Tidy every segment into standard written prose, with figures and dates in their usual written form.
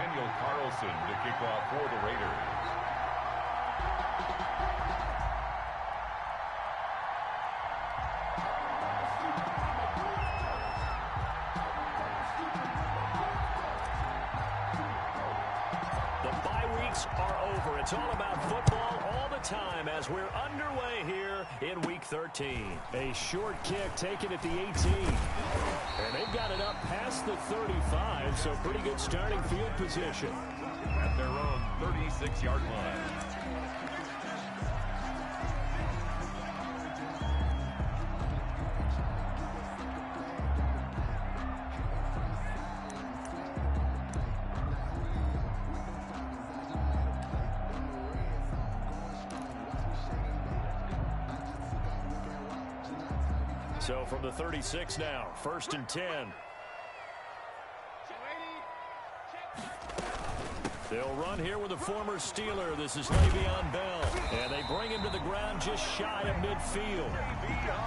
Daniel Carlson to kick off for the Raiders. It's all about football all the time as we're underway here in Week 13. A short kick taken at the 18. And they've got it up past the 35, so pretty good starting field position. At their own 36-yard line. So from the 36 now, 1st and 10. They'll run here with a former Steeler. This is Le'Veon Bell. And they bring him to the ground just shy of midfield.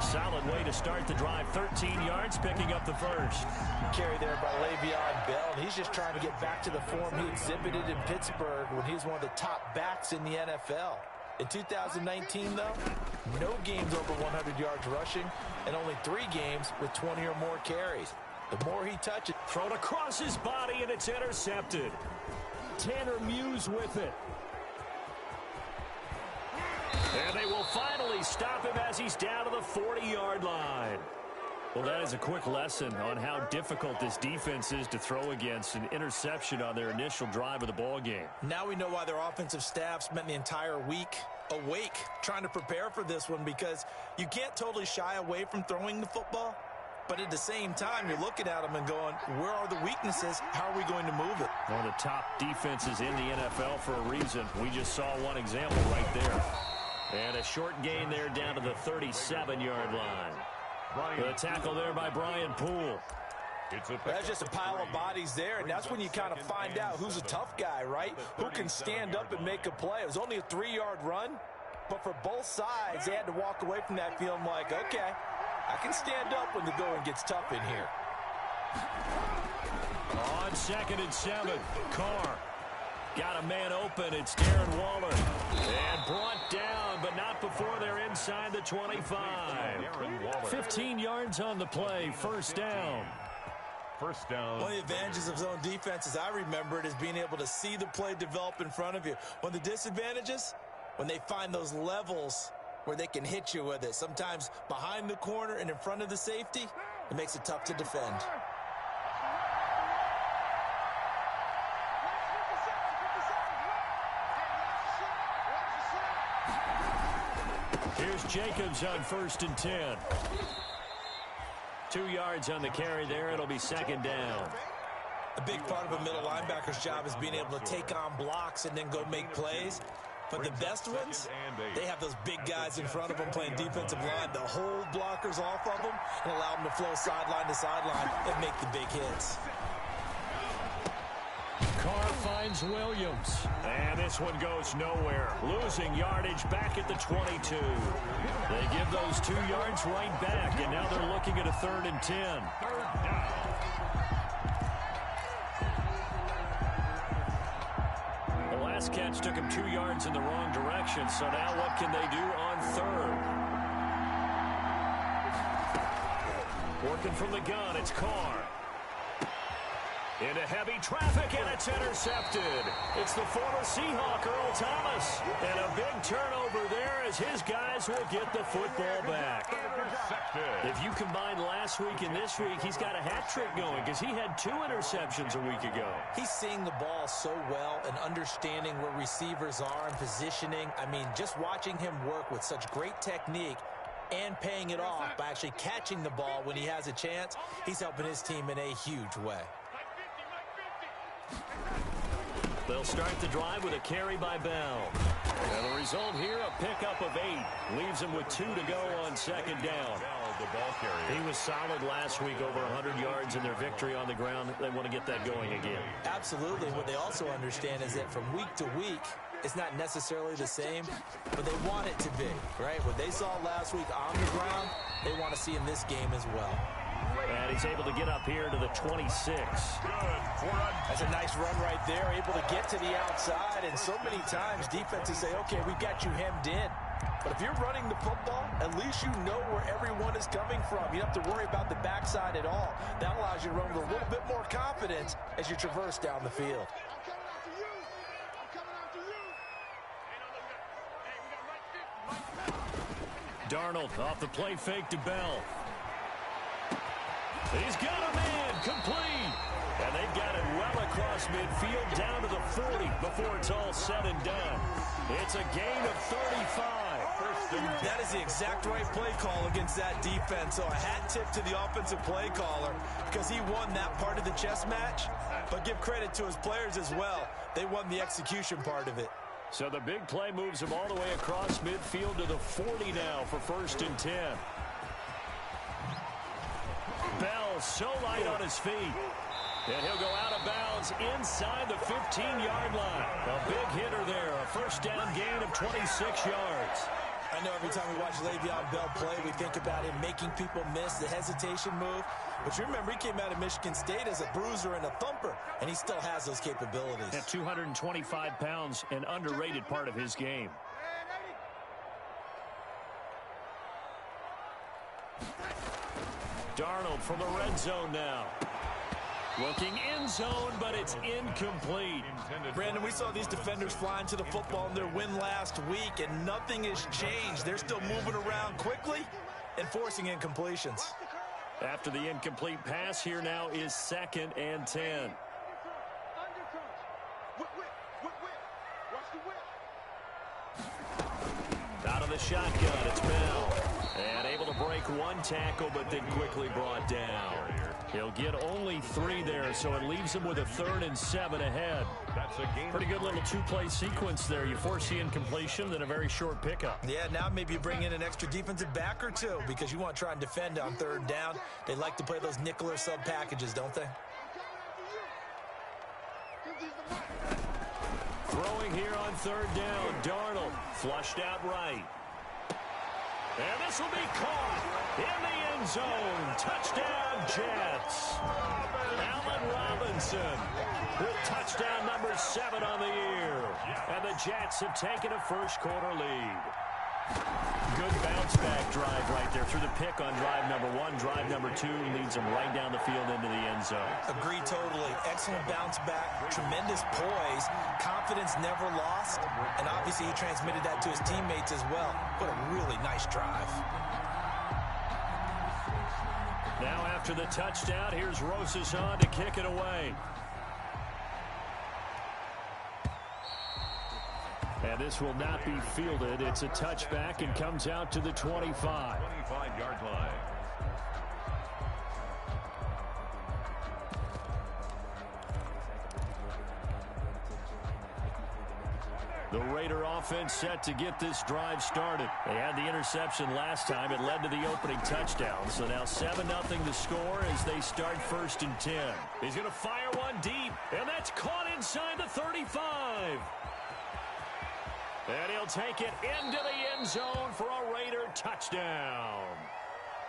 Solid way to start the drive. 13 yards, picking up the first. Carry there by Le'Veon Bell. And he's just trying to get back to the form he exhibited in Pittsburgh when he was one of the top backs in the NFL. In 2019, though, no games over 100 yards rushing and only 3 games with 20 or more carries. The more he touches. Thrown across his body, and it's intercepted. Tanner Muse with it. And they will finally stop him as he's down to the 40-yard line. Well, that is a quick lesson on how difficult this defense is to throw against. An interception on their initial drive of the ball game. Now we know why their offensive staff spent the entire week awake trying to prepare for this one, because you can't totally shy away from throwing the football. But at the same time, you're looking at them and going, where are the weaknesses? How are we going to move it? One of the top defenses in the NFL for a reason. We just saw one example right there. And a short gain there down to the 37-yard line. The tackle there by Brian Poole. That's just a pile of bodies there, and that's when you kind of find out who's a tough guy, right? Who can stand up and make a play. It was only a 3-yard run, but for both sides, they had to walk away from that feeling like, okay, I can stand up when the going gets tough in here. On 2nd and 7, Carr. Got a man open. It's Darren Waller. And brought down, but not before they're inside the 25. 15 yards on the play. First down. First down. One of the advantages of zone defense, as I remember it, is being able to see the play develop in front of you. One of the disadvantages, when they find those levels where they can hit you with it. Sometimes behind the corner and in front of the safety, it makes it tough to defend. Here's Jacobs on 1st and 10. 2 yards on the carry there. It'll be 2nd down. A big part of a middle linebacker's job is being able to take on blocks and then go make plays. But the best ones, they have those big guys in front of them playing defensive line to hold blockers off of them and allow them to flow sideline to sideline and make the big hits. Carr finds Williams. And this one goes nowhere. Losing yardage back at the 22. They give those 2 yards right back, and now they're looking at a 3rd and 10. The last catch took him 2 yards in the wrong direction, so now what can they do on 3rd? Working from the gun, it's Carr. Into heavy traffic, and it's intercepted. It's the former Seahawk, Earl Thomas. And a big turnover there as his guys will get the football back. If you combine last week and this week, he's got a hat trick going because he had 2 interceptions a week ago. He's seeing the ball so well and understanding where receivers are and positioning. I mean, just watching him work with such great technique and paying it off by actually catching the ball when he has a chance, he's helping his team in a huge way. They'll start the drive with a carry by Bell. And the result here, a pickup of 8. Leaves him with 2 to go on 2nd down. The ball carrier. He was solid last week, over 100 yards in their victory on the ground. They want to get that going again. Absolutely. What they also understand is that from week to week, it's not necessarily the same, but they want it to be, right? What they saw last week on the ground, they want to see in this game as well. And he's able to get up here to the 26. That's a nice run right there, able to get to the outside. And so many times defenses say, okay, we got you hemmed in. But if you're running the football, at least you know where everyone is coming from. You don't have to worry about the backside at all. That allows you to run with a little bit more confidence as you traverse down the field. Darnold off the play fake to Bell. He's got a man complete. And they've got it well across midfield down to the 40 before it's all said and done. It's a gain of 35. That is the exact right play call against that defense. So a hat tip to the offensive play caller because he won that part of the chess match. But give credit to his players as well. They won the execution part of it. So the big play moves him all the way across midfield to the 40 now for 1st and 10. Bell so light on his feet. And he'll go out of bounds inside the 15-yard line. A big hitter there. A first down gain of 26 yards. I know every time we watch Le'Veon Bell play, we think about him making people miss the hesitation move. But you remember, he came out of Michigan State as a bruiser and a thumper, and he still has those capabilities. At 225 pounds, an underrated part of his game. Darnold from the red zone now. Looking end zone, but it's incomplete. Brandon, we saw these defenders flying to the football in their win last week, and nothing has changed. They're still moving around quickly and forcing incompletions. After the incomplete pass, here now is 2nd and 10. Out of the shotgun, it's Bell. And able to break one tackle, but then quickly brought down. He'll get only 3 there, so it leaves him with a 3rd and 7 ahead. That's a game. Pretty good little 2-play sequence there. You force the incompletion, then a very short pickup. Yeah, now maybe you bring in an extra defensive back or two because you want to try and defend on 3rd down. They like to play those nickel or sub packages, don't they? Throwing here on 3rd down. Darnold flushed out right. And this will be caught in the end zone. Touchdown, Jets. Allen Robinson with touchdown number 7 on the year. And the Jets have taken a first-quarter lead. Good bounce-back drive right there through the pick on drive number 1. Drive number 2 leads them right down the field into the end zone. Agree totally. Excellent bounce-back, tremendous poise, confidence never lost, and obviously he transmitted that to his teammates as well. What a really nice drive. Now after the touchdown, here's Rosas on to kick it away. And this will not be fielded. It's a touchback and comes out to the 25. 25-yard line. The Raider offense set to get this drive started. They had the interception last time. It led to the opening touchdown. So now 7-0 the score as they start 1st and 10. He's going to fire one deep, and that's caught inside the 35. And he'll take it into the end zone for a Raider touchdown.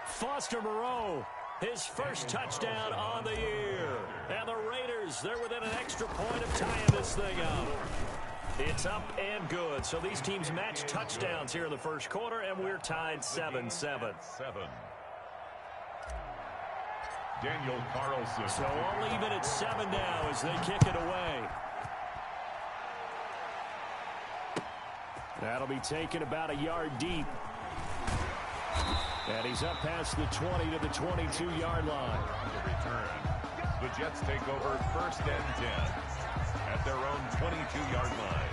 Foster Moreau, his first touchdown on the year. And the Raiders, they're within an extra point of tying this thing up. It's up and good. So these teams match touchdowns here in the first quarter, and we're tied 7-7. Daniel Carlson. So all even at 7 now as they kick it away. That'll be taken about a yard deep. And he's up past the 20 to the 22-yard line. On the return, the Jets take over 1st and 10 at their own 22-yard line.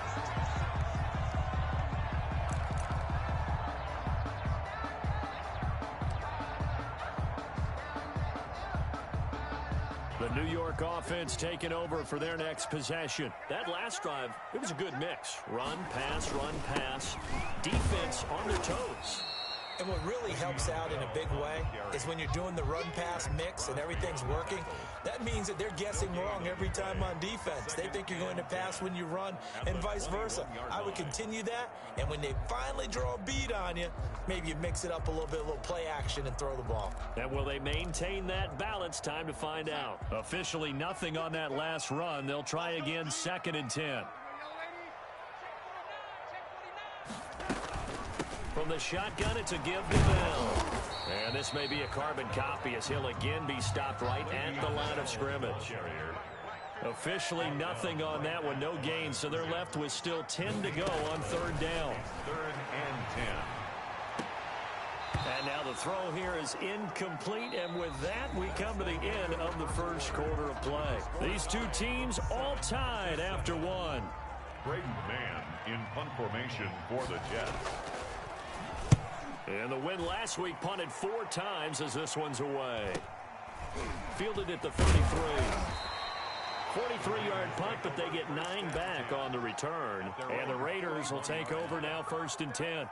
The New York offense taking over for their next possession. That last drive, it was a good mix. Run, pass, defense on their toes. And what really helps out in a big way is when you're doing the run-pass mix and everything's working, that means that they're guessing wrong every time on defense. They think you're going to pass when you run and vice versa. I would continue that, and when they finally draw a beat on you, maybe you mix it up a little bit, a little play action, and throw the ball. And will they maintain that balance? Time to find out. Officially nothing on that last run. They'll try again, 2nd and 10. From the shotgun, it's a give to Bell. And this may be a carbon copy as he'll again be stopped right at the line of scrimmage. Officially nothing on that one, no gain, so they're left with still 10 to go on 3rd down. 3rd and 10. And now the throw here is incomplete, and with that, we come to the end of the first quarter of play. These two teams all tied after one. Braden Mann in punt formation for the Jets. And the win last week punted 4 times as this one's away. Fielded at the 33. 43-yard punt, but they get 9 back on the return. And the Raiders will take over now, 1st and 10.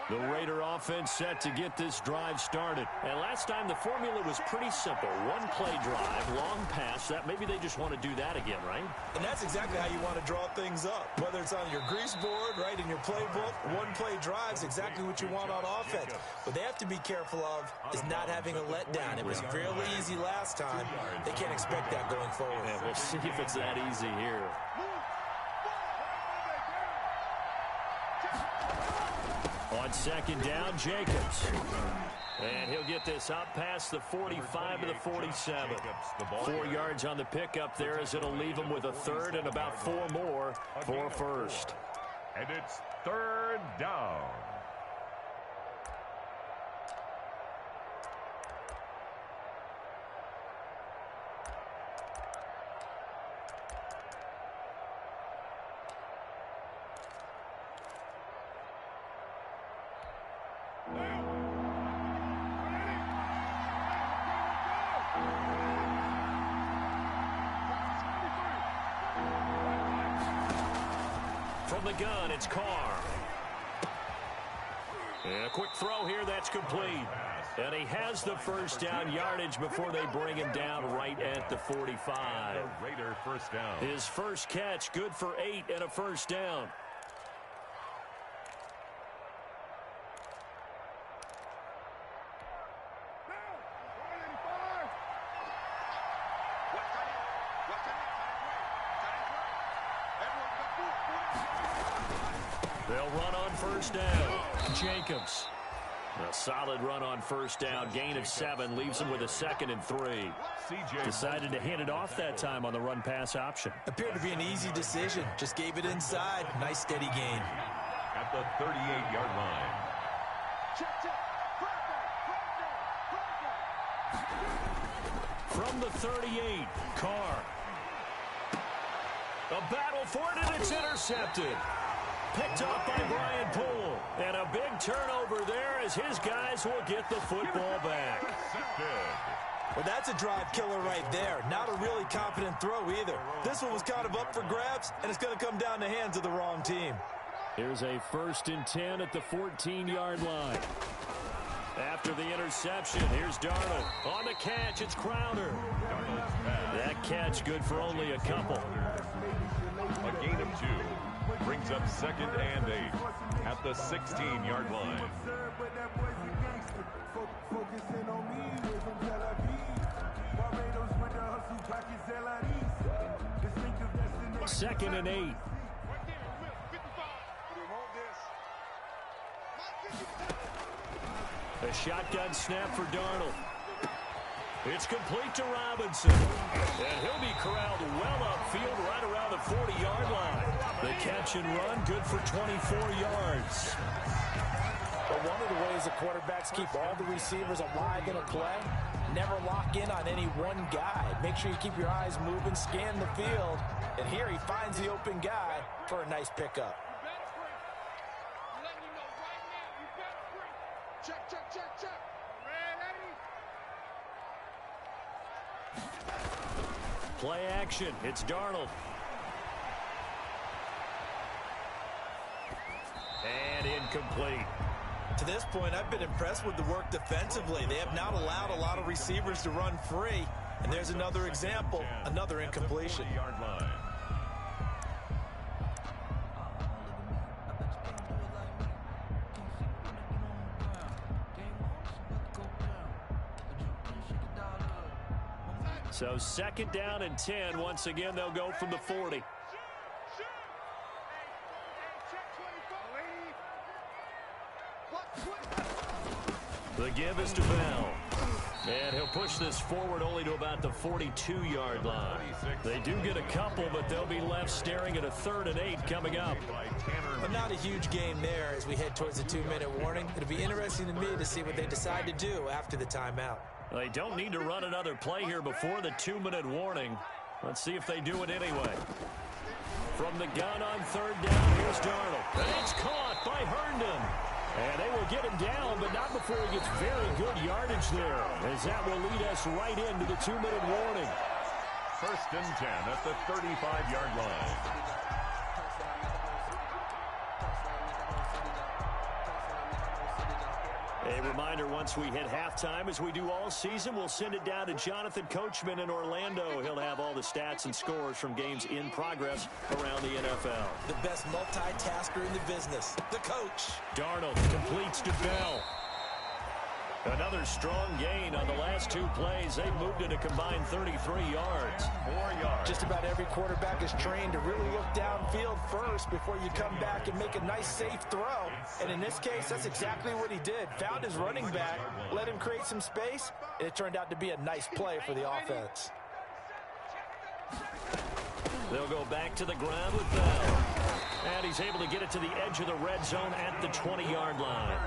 The Raider offense set to get this drive started. And last time the formula was pretty simple. 1-play drive, long pass. That maybe they just want to do that again, right? And that's exactly how you want to draw things up. Whether it's on your grease board, right, in your playbook, 1-play drive is exactly what you want on offense. What they have to be careful of is not having a letdown. It was fairly easy last time. They can't expect that going forward. Yeah, we'll see if it's that easy here. On 2nd down, Jacobs. And he'll get this up past the 45 to the 47. 4 yards on the pickup there as it'll leave him with a 3rd and about 4 more for 1st. And it's 3rd down. From the gun, it's Carr. And a quick throw here, that's complete. And he has the 1st down yardage before they bring him down right at the 45. Raider 1st down. His first catch, good for 8 and a 1st down. They'll run on 1st down. Jacobs. A solid run on 1st down. Gain of 7 leaves him with a 2nd and 3. Decided to hand it off that time on the run-pass option. Appeared to be an easy decision. Just gave it inside. Nice steady gain. At the 38-yard line. From the 38, Carr. A battle for it, and it's intercepted. Picked up by Brian Poole. And a big turnover there as his guys will get the football back. Well, that's a drive killer right there. Not a really confident throw either. This one was kind of up for grabs, and it's going to come down the hands of the wrong team. Here's a 1st and 10 at the 14-yard line. After the interception, here's Darnold. On the catch, it's Crowder. That catch good for only a couple. A gain of 2. Brings up 2nd and 8 at the 16-yard line. 2nd and 8. A shotgun snap for Darnold. It's complete to Robinson. And he'll be corralled well upfield right around the 40-yard line. The catch and run good for 24 yards. But one of the ways the quarterbacks keep all the receivers alive in a play, never lock in on any one guy. Make sure you keep your eyes moving, scan the field. And here he finds the open guy for a nice pickup. Play action. It's Darnold. And incomplete. To this point, I've been impressed with the work defensively. They have not allowed a lot of receivers to run free. And there's another example, another incompletion. So 2nd down and 10. Once again, they'll go from the 40. The give is to Bell. And he'll push this forward only to about the 42-yard line. They do get a couple, but they'll be left staring at a 3rd and 8 coming up. But not a huge game there as we head towards the 2-minute warning. It'll be interesting to me to see what they decide to do after the timeout. They don't need to run another play here before the 2-minute warning. Let's see if they do it anyway. From the gun on 3rd down, here's Darnold. And it's caught by Herndon. And they will get him down, but not before he gets very good yardage there, as that will lead us right into the 2-minute warning. 1st and 10 at the 35-yard line. A reminder, once we hit halftime, as we do all season, we'll send it down to Jonathan Coachman in Orlando. He'll have all the stats and scores from games in progress around the NFL. The best multitasker in the business, the coach. Darnold completes to Bell. Another strong gain on the last 2 plays. They moved it a combined 33 yards. 4 yards. Just about every quarterback is trained to really look downfield first before you come back and make a nice, safe throw. And in this case, that's exactly what he did. Found his running back, let him create some space, and it turned out to be a nice play for the offense. They'll go back to the ground with Bell. And he's able to get it to the edge of the red zone at the 20-yard line.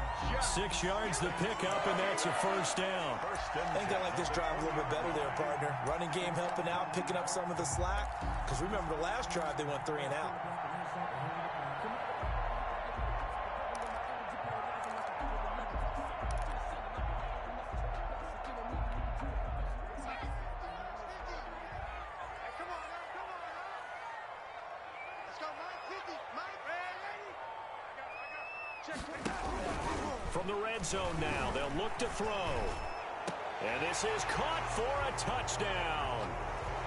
6 yards the pickup, and that's a 1st down. I think they like this drive a little bit better there, partner. Running game helping out, picking up some of the slack. Because remember, the last drive, they went 3 and out. From the red zone now, they'll look to throw. And this is caught for a touchdown.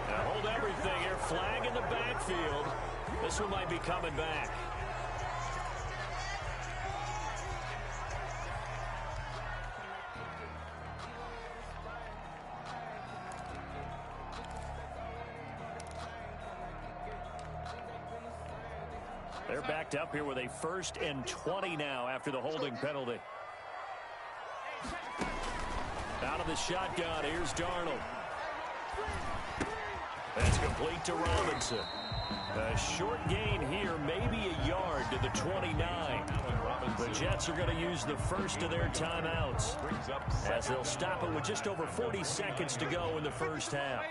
Now hold everything here. Flag in the backfield. This one might be coming back. They're backed up here with a 1st and 20 now after the holding penalty. Out of the shotgun, here's Darnold. That's complete to Robinson. A short gain here, maybe a yard to the 29. The Jets are going to use the first of their timeouts, as they'll stop it with just over 40 seconds to go in the first half.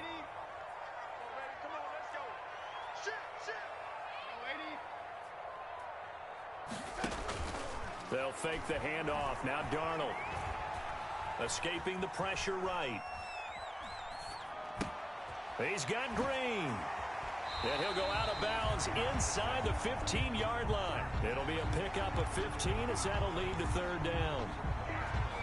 They'll fake the handoff. Now Darnold. Escaping the pressure right. He's got Green. And he'll go out of bounds inside the 15-yard line. It'll be a pickup of 15 as that'll lead to 3rd down.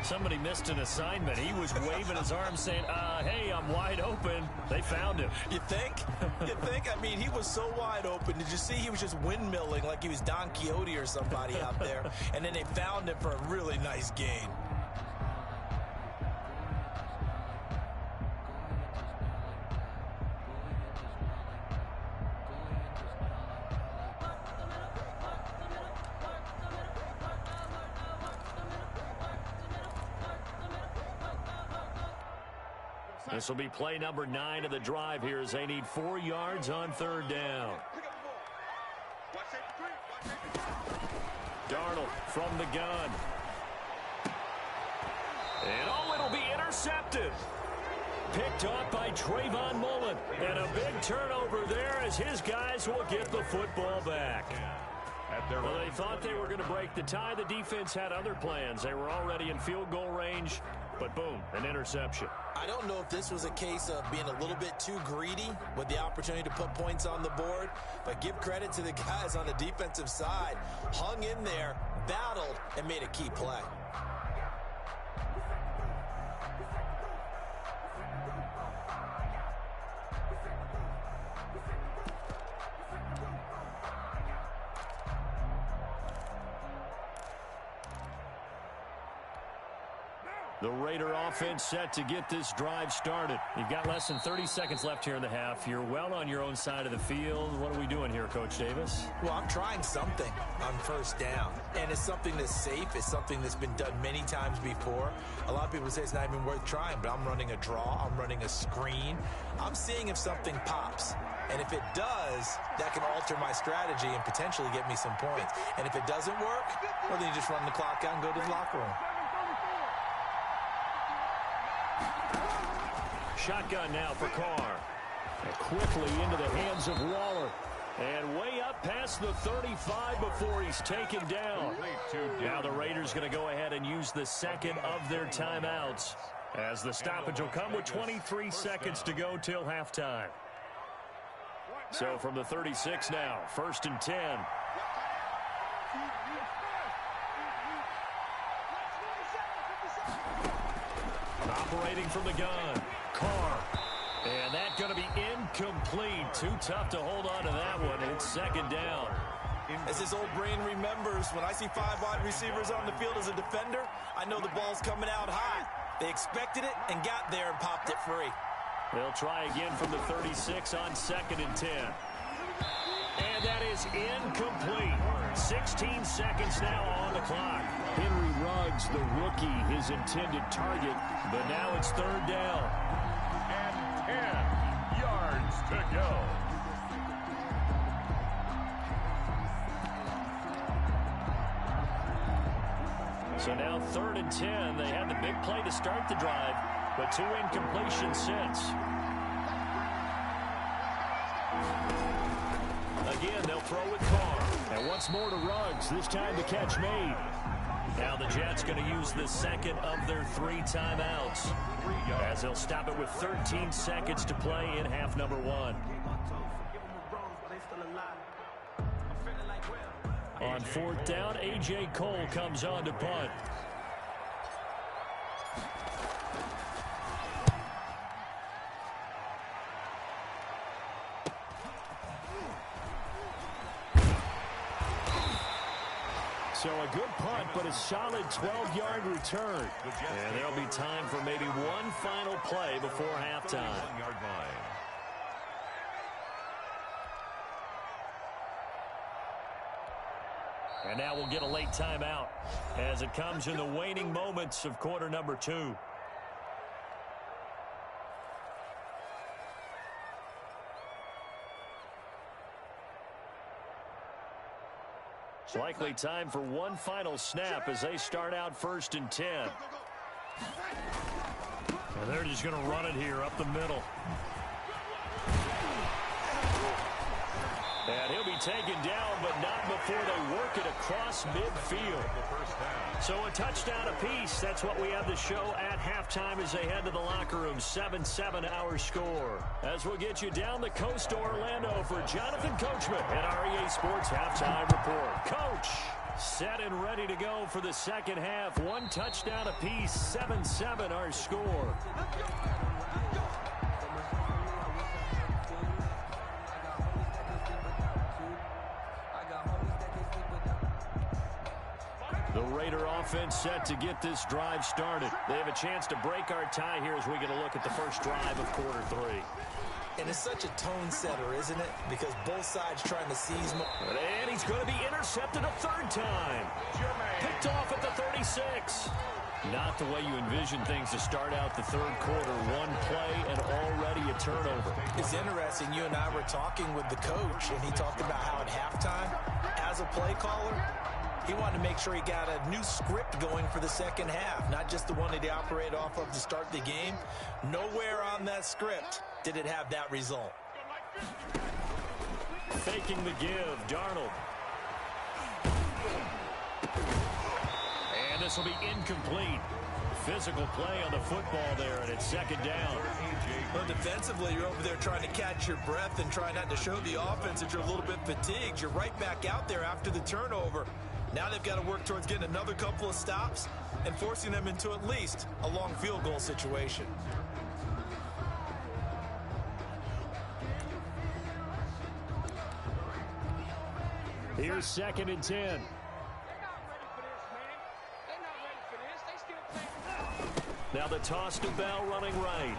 Somebody missed an assignment. He was waving his arms saying, hey, I'm wide open. They found him. You think? You think? I mean, he was so wide open. Did you see he was just windmilling like he was Don Quixote or somebody out there? And then they found him for a really nice gain. This will be play number 9 of the drive here as they need 4 yards on 3rd down. Darnold from the gun. And it'll be intercepted. Picked off by Trayvon Mullen. And a big turnover there as his guys will get the football back. Well, they thought they were going to break the tie. The defense had other plans. They were already in field goal range. But boom, an interception. I don't know if this was a case of being a little bit too greedy with the opportunity to put points on the board, but give credit to the guys on the defensive side. Hung in there, battled, and made a key play. The Raider offense set to get this drive started. You've got less than 30 seconds left here in the half. You're well on your own side of the field. What are we doing here, Coach Davis? Well, I'm trying something on first down, and it's something that's safe. It's something that's been done many times before. A lot of people say it's not even worth trying, but I'm running a draw. I'm running a screen. I'm seeing if something pops. And if it does, that can alter my strategy and potentially get me some points. And if it doesn't work, well, then you just run the clock out and go to the locker room. Shotgun now for Carr. And quickly into the hands of Waller. And way up past the 35 before he's taken down. Now the Raiders going to go ahead and use the second of their timeouts, as the stoppage will come with 23 seconds to go till halftime. So from the 36 now, 1st and 10. Operating from the gun, Carr. And that's going to be incomplete. Too tough to hold on to that one. It's second down. As his old brain remembers, when I see 5 wide receivers on the field as a defender, I know the ball's coming out high. They expected it and got there and popped it free. They'll try again from the 36 on 2nd and 10. And that is incomplete. 16 seconds now on the clock. Henry Ruggs, the rookie, his intended target, but now it's 3rd down. And 10 yards to go. So now 3rd and 10. They had the big play to start the drive, but 2 incompletions since. Again, they'll throw with Carr. And once more to Ruggs, this time the catch made. Now the Jets going to use the second of their 3 timeouts, as they'll stop it with 13 seconds to play in half number 1. On 4th down, A.J. Cole comes on to punt. So a good punt, but a solid 12-yard return. And there'll be time for maybe one final play before halftime. And now we'll get a late timeout as it comes in the waning moments of quarter number 2. It's likely time for one final snap as they start out 1st and 10. And they're just going to run it here up the middle. And he'll be taken down, but not before they work it across midfield. So a touchdown apiece. That's what we have to show at halftime as they head to the locker room. 7-7 our score. As we'll get you down the coast to Orlando for Jonathan Coachman at REA Sports Halftime Report. Coach, set and ready to go for the second half. 1 touchdown apiece. 7-7 our score. The Raider offense set to get this drive started. They have a chance to break our tie here as we get a look at the first drive of quarter 3. And it's such a tone setter, isn't it? Because both sides trying to seize more. And he's going to be intercepted a 3rd time. Picked off at the 36. Not the way you envision things to start out the 3rd quarter. 1 play and already a turnover. It's interesting. You and I were talking with the coach, and he talked about how at halftime, as a play caller, he wanted to make sure he got a new script going for the second half, not just the one that he operated off of to start the game. Nowhere on that script did it have that result. Faking the give, Darnold. And this will be incomplete. physical play on the football there, and it's second down. Well, defensively, you're over there trying to catch your breath and try not to show the offense that you're a little bit fatigued. You're right back out there after the turnover. Now they've got to work towards getting another couple of stops and forcing them into at least a long field goal situation. Here's second and 10. Now the toss to Bell running right.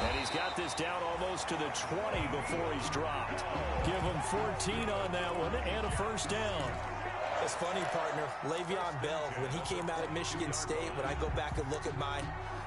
And he's got this down almost to the 20 before he's dropped. Give him 14 on that one and a first down. It's funny, partner. Le'Veon Bell, when he came out of Michigan State, when I go back and look at my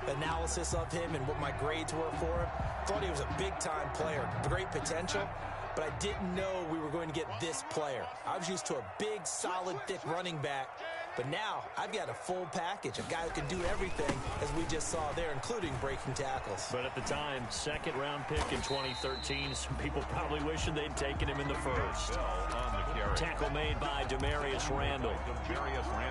analysis of him and what my grades were for him, thought he was a big-time player, great potential, but I didn't know we were going to get this player. I was used to a big, solid, thick running back, but now I've got a full package, a guy who can do everything, as we just saw there, including breaking tackles. But at the time, second-round pick in 2013, some people probably wishing they'd taken him in the first. Tackle made by Demarius Randall.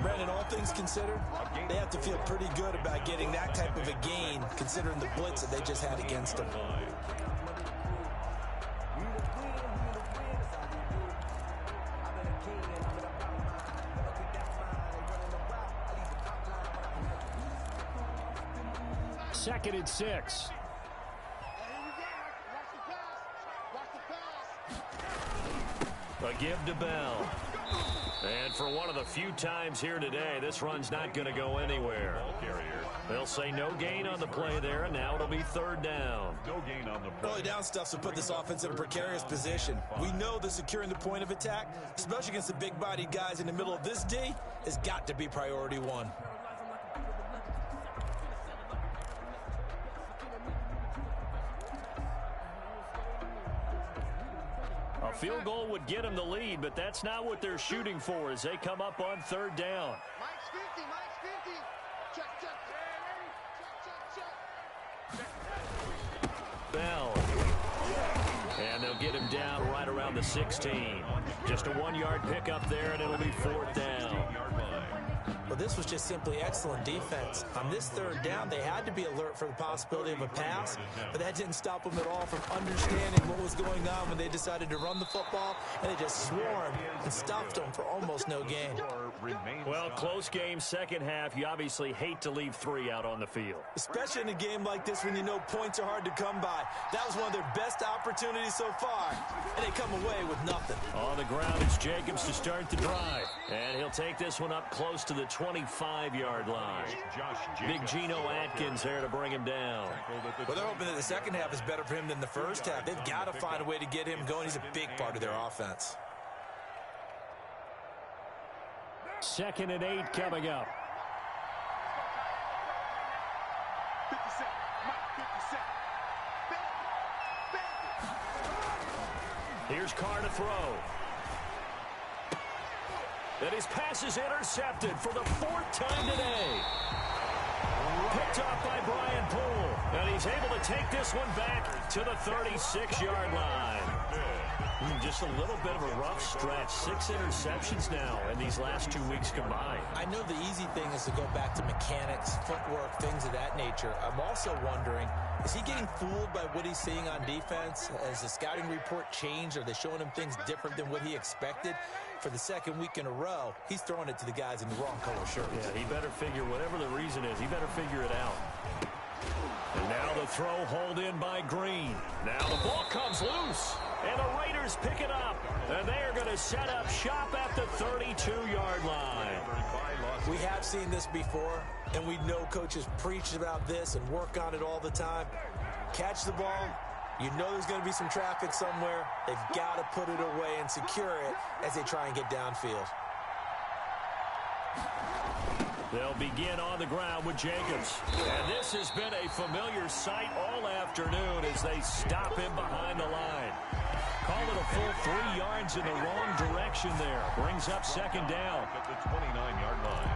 Brandon, all things considered, they have to feel pretty good about getting that type of a gain, considering the blitz that they just had against them. Second and 6. A give to Bell. And for one of the few times here today, this run's not going to go anywhere. They'll say no gain on the play there, and now it'll be third down. No gain on the play. Early down stuff to put this offense in a precarious position. We know that securing the point of attack, especially against the big-bodied guys in the middle of this D, has got to be priority one. A field goal would get them the lead, but that's not what they're shooting for as they come up on third down. Mike's 50, Mike's 50. Check, check. Bell. And they'll get him down right around the 16. Just a 1-yard pickup there, and it'll be fourth down. Well, this was just simply excellent defense. On this third down, they had to be alert for the possibility of a pass, but that didn't stop them at all from understanding what was going on when they decided to run the football, and they just swarmed and stuffed them for almost no gain. Well, close game, second half. You obviously hate to leave 3 out on the field. Especially in a game like this when you know points are hard to come by. That was one of their best opportunities so far, and they come away with nothing. On the ground, it's Jacobs to start the drive, and he'll take this one up close to the 25-yard line. Big Geno Atkins there to bring him down. Well, they're hoping that the second half is better for him than the first half. They've got to find a way to get him going. He's a big part of their offense. Second and 8 coming up. 50 Here's Carr to throw. And his pass is intercepted for the 4th time today. Picked off by Brian Poole. And he's able to take this one back to the 36-yard line. Just a little bit of a rough stretch. 6 interceptions now in these last 2 weeks combined. I know the easy thing is to go back to mechanics, footwork, things of that nature. I'm also wondering, is he getting fooled by what he's seeing on defense? Has the scouting report changed? Are they showing him things different than what he expected? For the second week in a row, he's throwing it to the guys in the wrong color shirts. Yeah, he better figure, whatever the reason is, he better figure it out. And now the throw hauled in by Green. Now the ball comes loose, and the Raiders pick it up. And they are going to set up shop at the 32-yard line. We have seen this before, and we know coaches preach about this and work on it all the time. Catch the ball. You know there's going to be some traffic somewhere. They've got to put it away and secure it as they try and get downfield. They'll begin on the ground with Jacobs. And this has been a familiar sight all afternoon as they stop him behind the line. Call it a full 3 yards in the wrong direction there. Brings up second down. At the 29-yard line.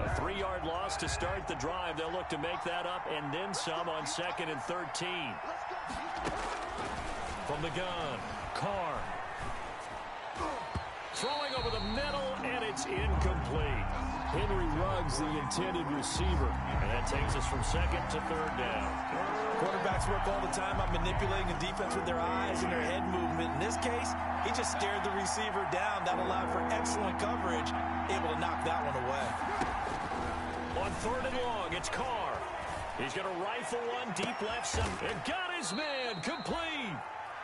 A 3-yard loss to start. start the drive. They'll look to make that up and then some on 2nd and 13. From the gun, Carr. Throwing over the middle, and it's incomplete. Henry Ruggs, the intended receiver. And that takes us from 2nd to 3rd down. Quarterbacks work all the time on manipulating the defense with their eyes and their head movement. In this case, he just stared the receiver down. That allowed for excellent coverage, able to knock that one away. On 3rd and long, it's Carr. He's going to rifle one deep left center. And got his man complete.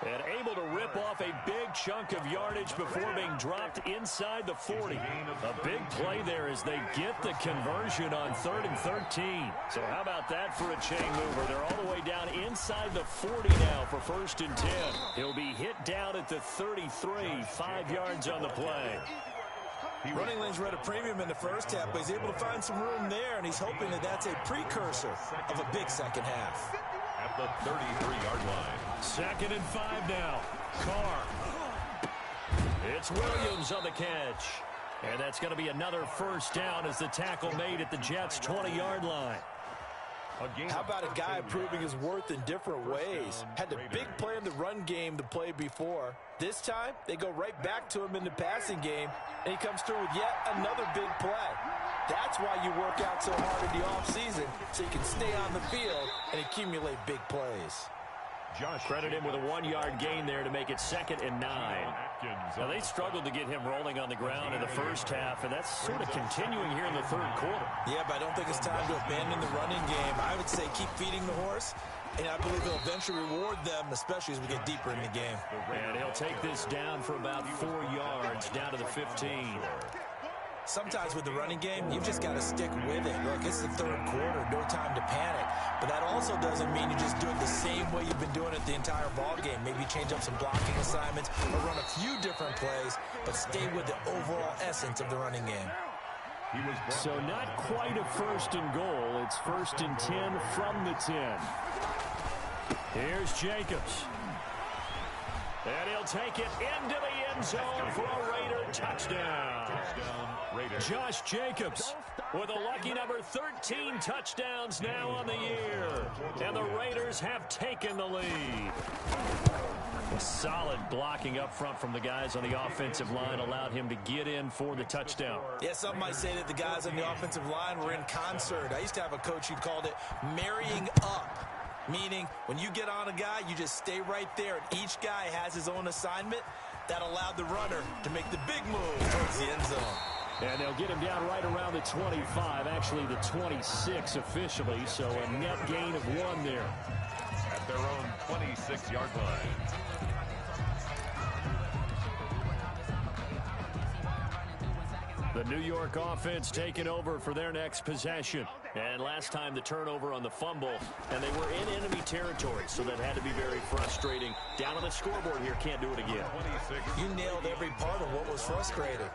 And able to rip off a big chunk of yardage before being dropped inside the 40. A big play there as they get the conversion on 3rd and 13. So how about that for a chain mover? They're all the way down inside the 40 now for 1st and 10. He'll be hit down at the 33, 5 yards on the play. Running lanes were at a premium in the first half, but he's able to find some room there, and he's hoping that that's a precursor of a big second half. At the 33-yard line. 2nd and 5 now. Carr. It's Williams on the catch. And that's going to be another 1st down as the tackle made at the Jets' 20-yard line. How about a guy proving his worth in different ways? Had the big play in the run game the play before. This time, they go right back to him in the passing game, and he comes through with yet another big play. That's why you work out so hard in the offseason, so you can stay on the field and accumulate big plays. Credit him with a 1-yard gain there to make it 2nd and 9. Now, they struggled to get him rolling on the ground in the first half, and that's sort of continuing here in the 3rd quarter. Yeah, but I don't think it's time to abandon the running game. I would say keep feeding the horse, and I believe he'll eventually reward them, especially as we get deeper in the game. And he'll take this down for about 4 yards, down to the 15. Sometimes with the running game, you've just got to stick with it. Look, it's the 3rd quarter, no time to panic. But that also doesn't mean you just do it the same way you've been doing it the entire ball game. Maybe change up some blocking assignments or run a few different plays, but stay with the overall essence of the running game. So not quite a 1st and goal. It's 1st and 10 from the 10. Here's Jacobs. And he'll take it into the end zone for a Raider touchdown. Josh Jacobs with a lucky number 13 touchdowns now on the year. And the Raiders have taken the lead. Solid blocking up front from the guys on the offensive line allowed him to get in for the touchdown. Yeah, some might say that the guys on the offensive line were in concert. I used to have a coach who called it marrying up. Meaning, when you get on a guy, you just stay right there. And each guy has his own assignment. That allowed the runner to make the big move towards the end zone. And they'll get him down right around the 25, actually the 26 officially, so a net gain of 1 there. At their own 26-yard line. The New York offense taking over for their next possession. And last time the turnover on the fumble, and they were in enemy territory, so that had to be very frustrating. Down on the scoreboard here, can't do it again. You nailed every part of what was frustrating.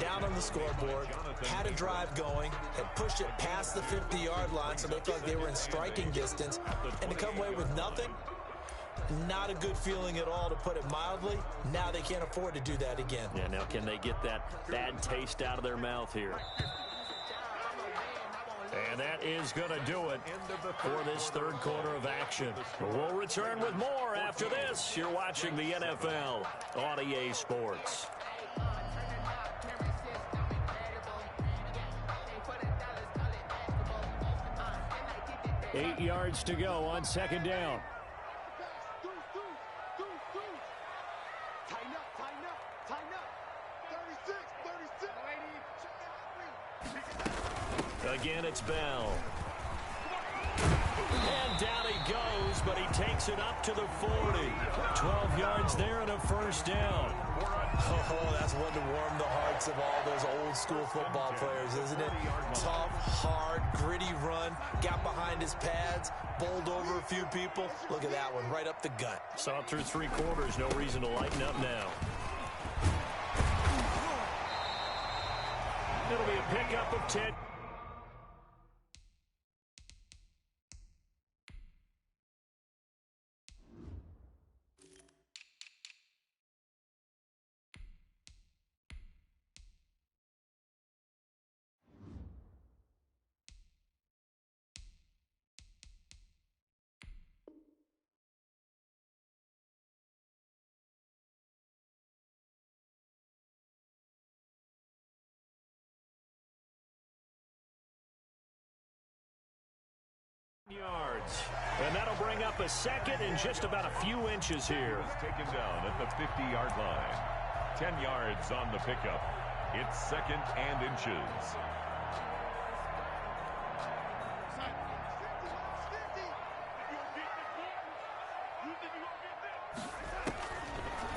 Down on the scoreboard, had a drive going, had pushed it past the 50-yard line, so they felt like they were in striking distance, and to come away with nothing, not a good feeling at all, to put it mildly. Now they can't afford to do that again. Yeah, now can they get that bad taste out of their mouth here? And that is going to do it for this 3rd quarter of action. We'll return with more after this. You're watching the NFL on EA Sports. 8 yards to go on 2nd down. Again, it's Bell. And down he goes, but he takes it up to the 40. 12 yards there and a 1st down. Oh, that's one to warm the hearts of all those old school football players, isn't it? Tough, hard, gritty run. Got behind his pads, bowled over a few people. Look at that one, right up the gut. Saw it through 3 quarters. No reason to lighten up now. It'll be a pickup of 10. bounds. And that'll bring up a second and just about a few inches here. Taken down at the 50-yard line. 10 yards on the pickup. It's second and inches.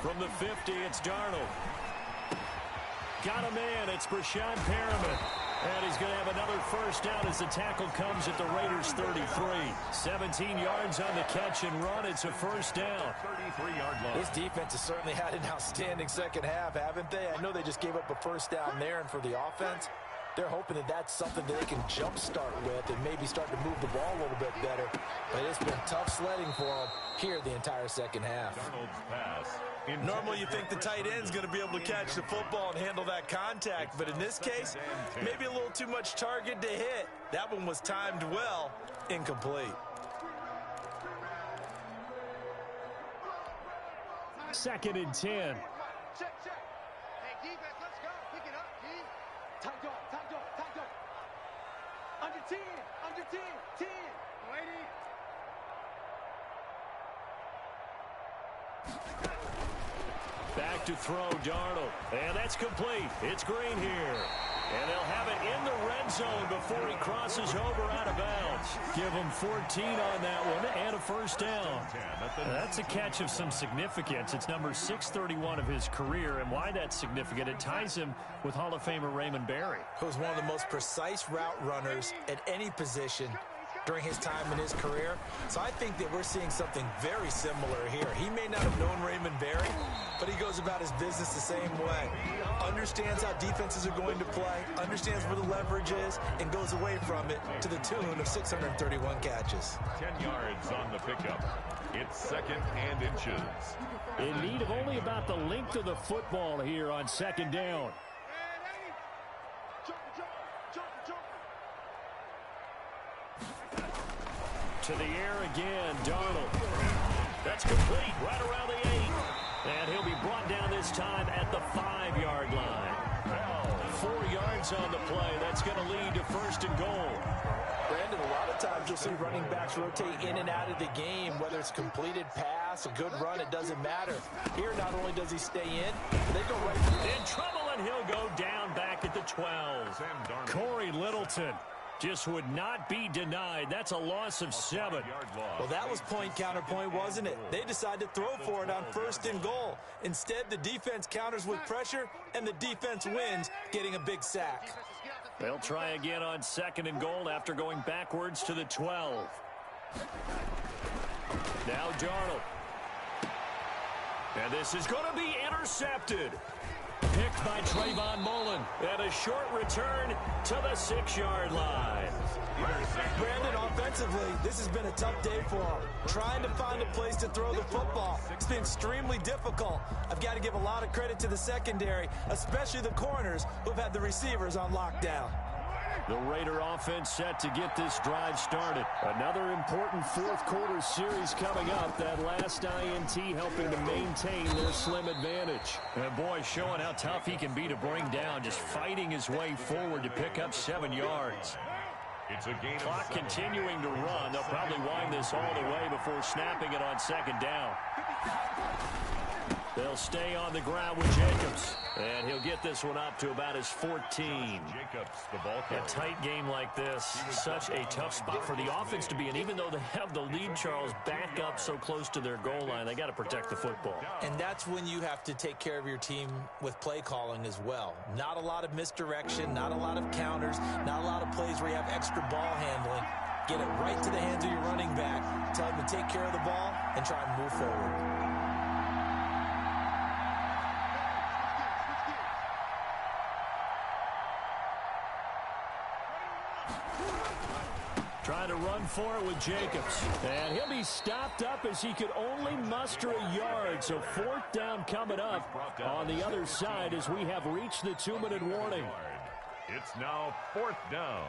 From the 50, it's Darnold. Got a man. It's Brashad Perriman. And he's going to have another first down as the tackle comes at the Raiders' 33. 17 yards on the catch and run. It's a first down. 33-yard line. This defense has certainly had an outstanding second half, haven't they? I know they just gave up a first down there, and for the offense, they're hoping that that's something that they can jumpstart with and maybe start to move the ball a little bit better. But it's been tough sledding for them here the entire second half. Darnold's pass. Normally you think the tight end's going to be able to catch the football and handle that contact, but in this case, maybe a little too much target to hit. That one was timed well, incomplete. Second and 10. Check, check. Hey, defense, let's go. Pick it up, G. Tight dog, tight dog, tight dog. Under 10, under 10, 10. Lady. Back to throw, Darnold. And that's complete. It's Green here. And they'll have it in the red zone before he crosses over out of bounds. Give him 14 on that one and a first down. That's a catch of some significance. It's number 631 of his career. And why that's significant, it ties him with Hall of Famer Raymond Berry, Who's one of the most precise route runners at any position during his time in his career. So I think that we're seeing something very similar here. He may not have known Raymond Berry, but he goes about his business the same way. Understands how defenses are going to play, understands where the leverage is, and goes away from it to the tune of 631 catches. 10 yards on the pickup. It's second and inches. in need of only about the length of the football here on second down. To the air again, Darnold. That's complete, right around the 8. And he'll be brought down this time at the 5-yard line. 4 yards on the play. That's going to lead to first and goal. Brandon, a lot of times you'll see running backs rotate in and out of the game, whether it's completed pass, a good run, it doesn't matter. Here, not only does he stay in, but they go right in trouble, and he'll go down back at the 12. Corey Littleton just would not be denied. That's a loss of 7. Well, that was point counterpoint, wasn't it? They decided to throw for it on first and goal. Instead, the defense counters with pressure, and the defense wins, getting a big sack. They'll try again on second and goal after going backwards to the 12. Now Darnold. And this is going to be intercepted. Picked by Trayvon Mullen. And a short return to the 6-yard line. Brandon, offensively, this has been a tough day for him. Trying to find a place to throw the football. It's been extremely difficult. I've got to give a lot of credit to the secondary, especially the corners who've had the receivers on lockdown. The Raider offense set to get this drive started. Another important fourth-quarter series coming up. That last INT helping to maintain their slim advantage. And boy, showing how tough he can be to bring down, just fighting his way forward to pick up 7 yards. It's a gain. Clock continuing to run. They'll probably wind this all the way before snapping it on second down. They'll stay on the ground with Jacobs. And he'll get this one up to about his 14. Jacobs, the ball carrier. A tight game like this, such a tough spot for the offense to be in. Even though they have the lead, Charles, back up so close to their goal line, they got to protect the football. And that's when you have to take care of your team with play calling as well. Not a lot of misdirection, not a lot of counters, not a lot of plays where you have extra ball handling. Get it right to the hands of your running back. Tell him to take care of the ball and try and move forward. Trying to run for it with Jacobs. And he'll be stopped up as he could only muster a yard. So fourth down coming up on the other side as we have reached the 2-minute warning. It's now fourth down.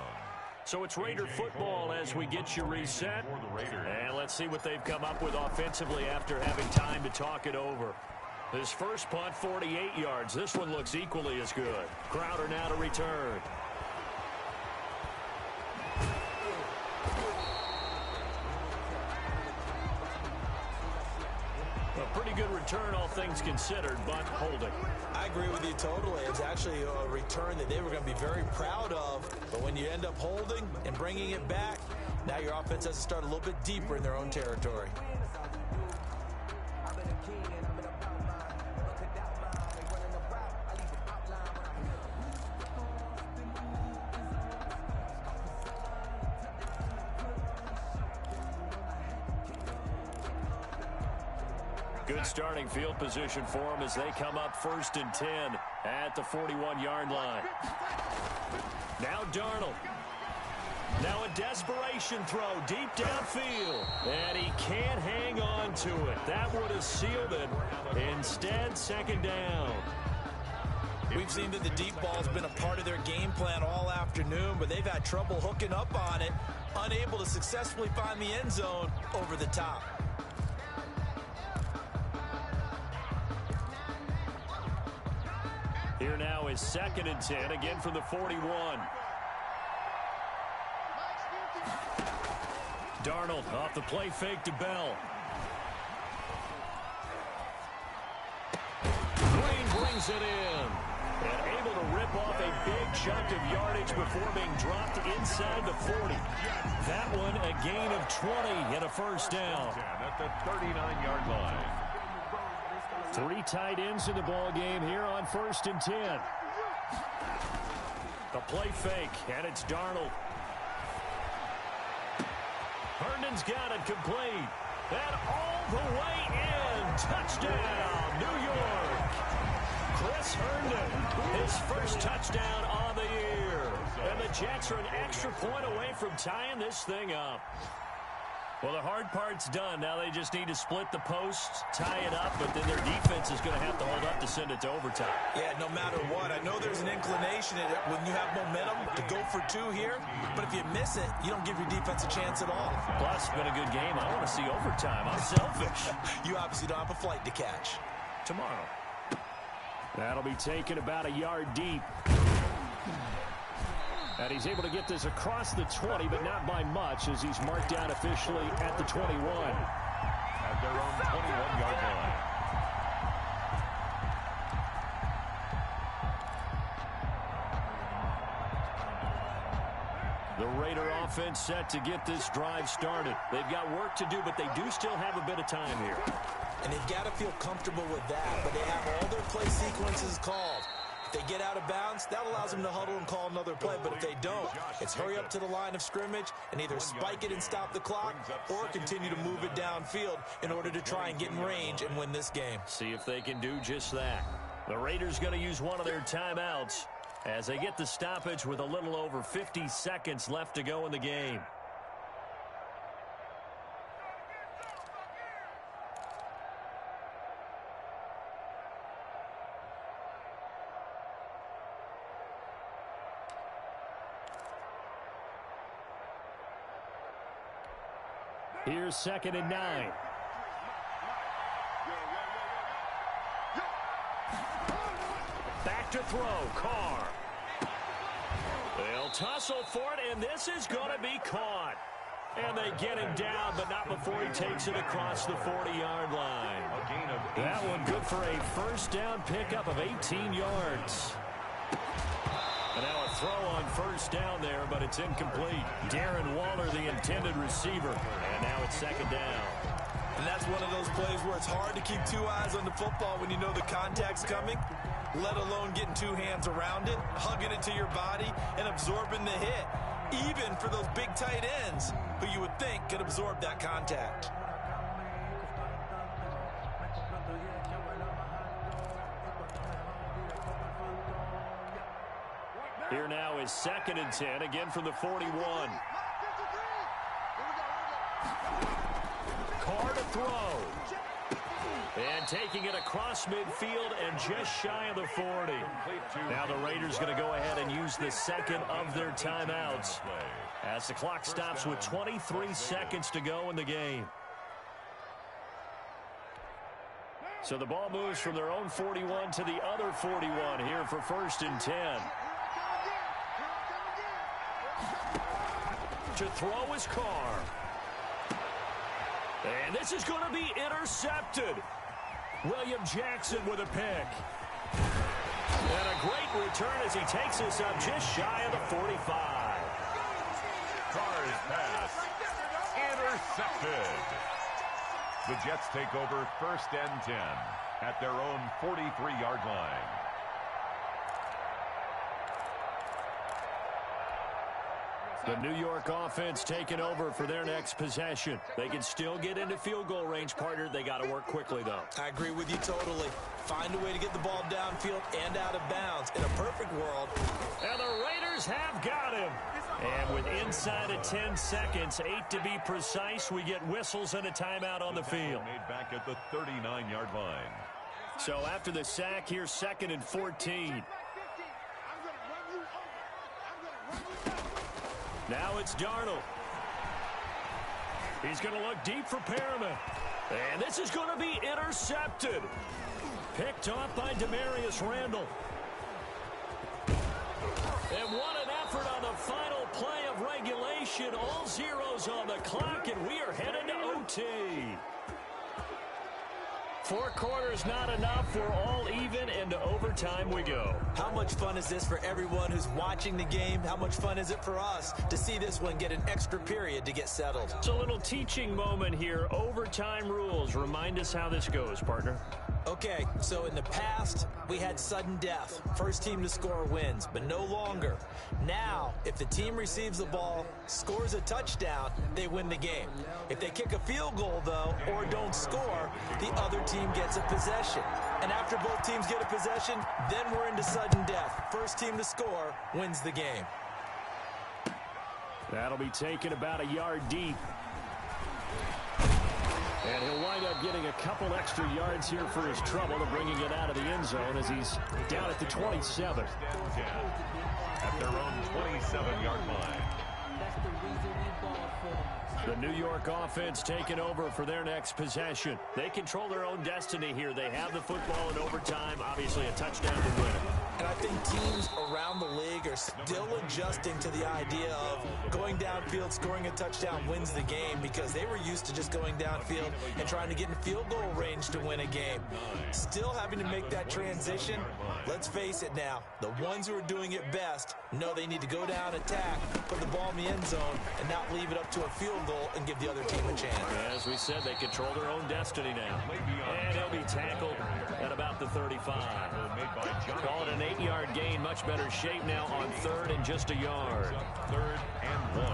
So it's Raider football as we get you reset. And let's see what they've come up with offensively after having time to talk it over. This first punt, 48 yards. This one looks equally as good. Crowder now to return. pretty good return, all things considered, but holding. I agree with you totally. It's actually a return that they were going to be very proud of. But when you end up holding and bringing it back, now your offense has to start a little bit deeper in their own territory. Good starting field position for them as they come up 1st and 10 at the 41-yard line. Now Darnold. Now a desperation throw deep downfield. And he can't hang on to it. That would have sealed it. Instead, 2nd down. We've seen that the deep ball's been a part of their game plan all afternoon, but they've had trouble hooking up on it, unable to successfully find the end zone over the top. Here now is 2nd and 10, again from the 41. Darnold off the play fake to Bell. Green brings it in. And able to rip off a big chunk of yardage before being dropped inside the 40. That one a gain of 20 and a 1st down. At the 39-yard line. 3 tight ends in the ball game here on 1st and 10. The play fake, and it's Darnold. Herndon's got it complete. And all the way in. Touchdown, New York. Chris Herndon, his first touchdown on the year. And the Jets are an extra point away from tying this thing up. Well, the hard part's done. Now they just need to split the posts, tie it up, but then their defense is going to have to hold up to send it to overtime. Yeah, no matter what. I know there's an inclination when you have momentum to go for 2 here, but if you miss it, you don't give your defense a chance at all. Plus, it's been a good game. I want to see overtime. I'm selfish. You obviously don't have a flight to catch. Tomorrow. That'll be taken about a yard deep. And he's able to get this across the 20, but not by much, as he's marked down officially at the 21. At their own 21-yard line. The Raider offense set to get this drive started. They've got work to do, but they do still have a bit of time here. And they've got to feel comfortable with that, but they have all their play sequences called. If they get out of bounds, that allows them to huddle and call another play. But if they don't, it's hurry up to the line of scrimmage and either spike it and stop the clock or continue to move it downfield in order to try and get in range and win this game. See if they can do just that. The Raiders going to use one of their timeouts as they get the stoppage with a little over 50 seconds left to go in the game. Here's 2nd and 9. Back to throw, Carr. They'll tussle for it, and this is going to be caught. And they get him down, but not before he takes it across the 40-yard line. That one good for a 1st down pickup of 18 yards. And now a throw on 1st down there, but it's incomplete. Darren Waller, the intended receiver. And now it's 2nd down. And that's one of those plays where it's hard to keep 2 eyes on the football when you know the contact's coming, let alone getting 2 hands around it, hugging it to your body, and absorbing the hit, even for those big tight ends who you would think could absorb that contact. Here now is 2nd and 10, again from the 41. Carr to throw. And taking it across midfield and just shy of the 40. Now the Raiders going to go ahead and use the 2nd of their timeouts as the clock stops with 23 seconds to go in the game. So the ball moves from their own 41 to the other 41 here for 1st and 10. To throw is Carr. And this is going to be intercepted. William Jackson with a pick. And a great return as he takes us up just shy of the 45. Carr's pass. Intercepted. The Jets take over 1st and 10 at their own 43-yard line. The New York offense taking over for their next possession. They can still get into field goal range, partner. They got to work quickly, though. I agree with you totally. Find a way to get the ball downfield and out of bounds. In a perfect world. And the Raiders have got him. And with inside of 10 seconds, 8 to be precise, we get whistles and a timeout on the field. Made back at the 39-yard line. So after the sack, here's 2nd and 14. Now it's Darnold. He's going to look deep for Perriman. And this is going to be intercepted. Picked off by Demarius Randall. And what an effort on the final play of regulation. All zeros on the clock, and we are headed to OT. 4 quarters not enough. We're all even, and to overtime we go. How much fun is this for everyone who's watching the game? How much fun is it for us to see this one get an extra period to get settled? It's a little teaching moment here. Overtime rules. Remind us how this goes, partner. Okay, so in the past, we had sudden death. First team to score wins, but no longer. Now, if the team receives the ball, scores a touchdown, they win the game. If they kick a field goal, though, or don't score, the other team gets a possession. And after both teams get a possession, then we're into sudden death. First team to score wins the game. That'll be taken about a yard deep. And he'll wind up getting a couple extra yards here for his trouble to bringing it out of the end zone as he's down at the 27. At their own 27-yard line. The New York offense taking over for their next possession. They control their own destiny here. They have the football in overtime. Obviously a touchdown to win it. And I think teams around the league are still adjusting to the idea of going downfield, scoring a touchdown wins the game, because they were used to just going downfield and trying to get in field goal range to win a game. Still having to make that transition. Let's face it now, the ones who are doing it best know they need to go down, attack, put the ball in the end zone, and not leave it up to a field goal and give the other team a chance. As we said, they control their own destiny now. And he'll be tackled at about the 35. Call it an 8-yard gain. Much better shape now on 3rd and just a yard. 3rd and 1.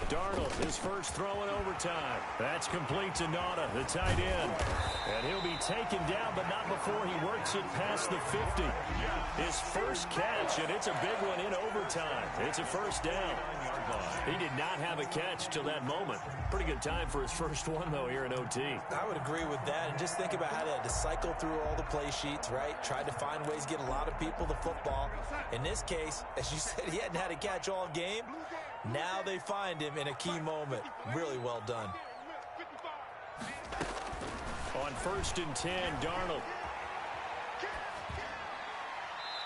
Darnold, his first throw in overtime. That's complete to Nauta, the tight end. And he'll be taken down, but not before he works it past the 50. His first catch, and it's a big one in overtime. It's a first down. He did not have a catch till that moment. Pretty good time for his first one, though, here in OT. I would agree with that. And just think about how they had to cycle through all the play sheets, right? Tried to find ways to get a lot of people the football. In this case, as you said, he hadn't had a catch all game. Now they find him in a key moment. Really well done. On 1st and 10, Darnold.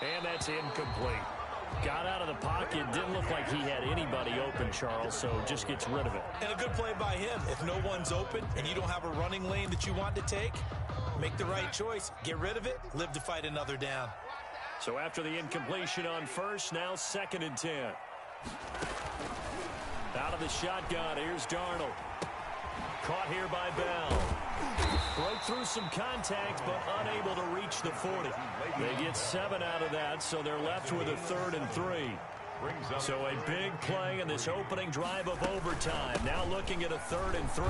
And that's incomplete. Got out of the pocket. Didn't look like he had anybody open, Charles, so just gets rid of it. And a good play by him. If no one's open and you don't have a running lane that you want to take, make the right choice. Get rid of it. Live to fight another down. So after the incompletion on 1st, now 2nd and 10. Out of the shotgun, here's Darnold. Caught here by Bell. Broke through some contact, but unable to reach the 40. They get 7 out of that, so they're left with a 3rd and 3. So a big play in this opening drive of overtime. Now looking at a 3rd and 3.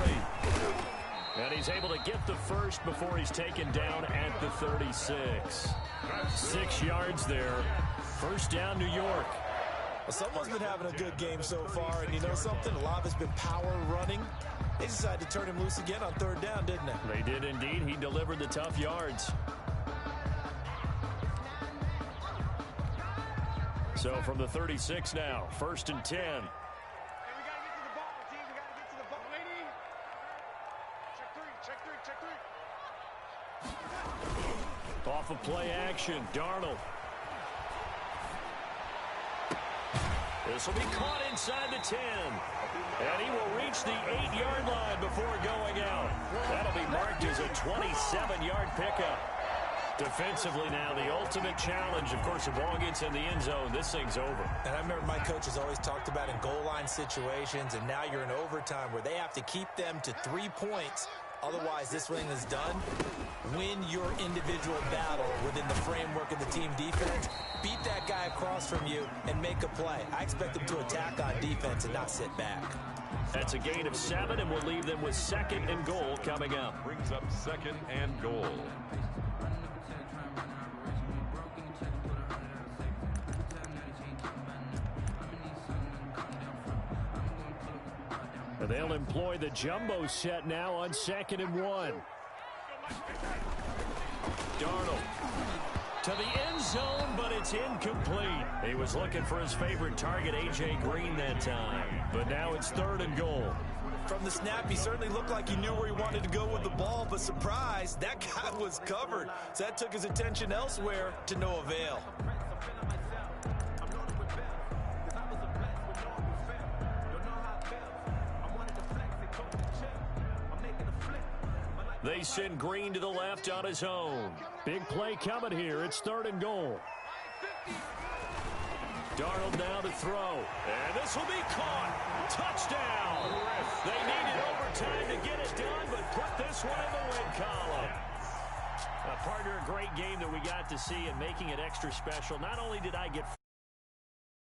And he's able to get the first before he's taken down at the 36. 6 yards there. First down, New York. Well, someone's been having a good game so far, and you know something? A lot of it's been power running. They decided to turn him loose again on 3rd down, didn't they? They did indeed. He delivered the tough yards. So from the 36 now, 1st and 10. Off of play action, Darnold. This will be caught inside the 10. And he will reach the 8-yard line before going out. That'll be marked as a 27-yard pickup. Defensively now, the ultimate challenge. Of course, if the ball gets in the end zone, this thing's over. And I remember my coaches always talked about in goal line situations, and now you're in overtime where they have to keep them to 3 points. Otherwise, this thing is done. Win your individual battle within the framework of the team defense. Beat that guy across from you and make a play. I expect them to attack on defense and not sit back. That's a gain of 7, and we'll leave them with 2nd and goal coming up. Brings up 2nd and goal. And they'll employ the jumbo set now on 2nd and 1. Darnold to the end zone, but it's incomplete. He was looking for his favorite target, A.J. Green, that time. But now it's 3rd and goal. From the snap, he certainly looked like he knew where he wanted to go with the ball, but surprise, that guy was covered. So that took his attention elsewhere to no avail. They send Green to the left on his own. Big play coming here. It's 3rd and goal. Darnold now to throw. And this will be caught. Touchdown. They needed overtime to get it done, but put this one in the win column. Partner, a great game that we got to see, and making it extra special. Not only did I get